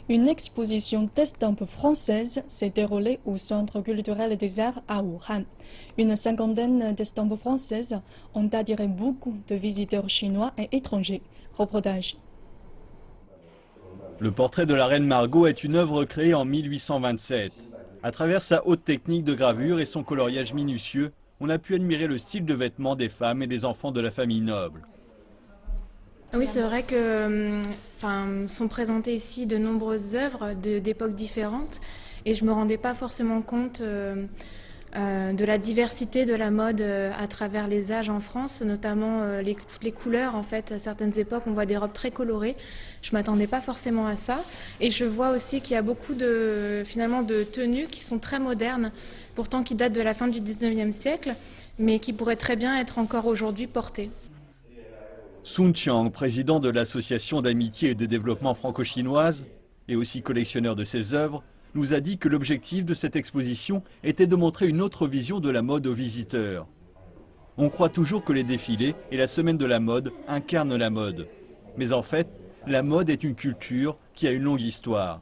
Une exposition d'estampes françaises s'est déroulée au Centre culturel des arts à Wuhan. Une cinquantaine d'estampes françaises ont attiré beaucoup de visiteurs chinois et étrangers. Reportage. Le portrait de la reine Margot est une œuvre créée en 1827. À travers sa haute technique de gravure et son coloriage minutieux, on a pu admirer le style de vêtements des femmes et des enfants de la famille noble. Oui, c'est vrai que sont présentées ici de nombreuses œuvres d'époques différentes et je ne me rendais pas forcément compte de la diversité de la mode à travers les âges en France, notamment toutes les couleurs. En fait, à certaines époques, on voit des robes très colorées. Je ne m'attendais pas forcément à ça. Et je vois aussi qu'il y a beaucoup de tenues qui sont très modernes, pourtant qui datent de la fin du 19e siècle, mais qui pourraient très bien être encore aujourd'hui portées. Sun Chiang, président de l'association d'amitié et de développement franco-chinoise, et aussi collectionneur de ses œuvres, nous a dit que l'objectif de cette exposition était de montrer une autre vision de la mode aux visiteurs. On croit toujours que les défilés et la semaine de la mode incarnent la mode. Mais en fait, la mode est une culture qui a une longue histoire.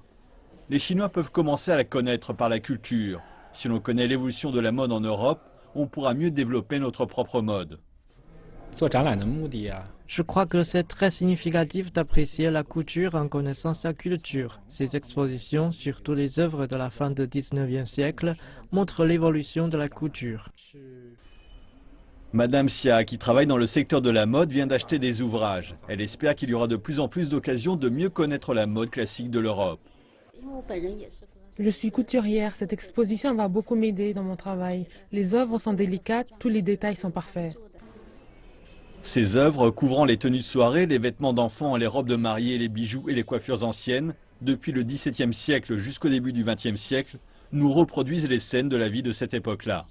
Les Chinois peuvent commencer à la connaître par la culture. Si l'on connaît l'évolution de la mode en Europe, on pourra mieux développer notre propre mode. Je crois que c'est très significatif d'apprécier la couture en connaissant sa culture. Ces expositions, surtout les œuvres de la fin du 19e siècle, montrent l'évolution de la couture. Madame Xia, qui travaille dans le secteur de la mode, vient d'acheter des ouvrages. Elle espère qu'il y aura de plus en plus d'occasions de mieux connaître la mode classique de l'Europe. Je suis couturière. Cette exposition va beaucoup m'aider dans mon travail. Les œuvres sont délicates, tous les détails sont parfaits. Ces œuvres, couvrant les tenues de soirée, les vêtements d'enfants, les robes de mariée, les bijoux et les coiffures anciennes, depuis le XVIIe siècle jusqu'au début du XXe siècle, nous reproduisent les scènes de la vie de cette époque-là.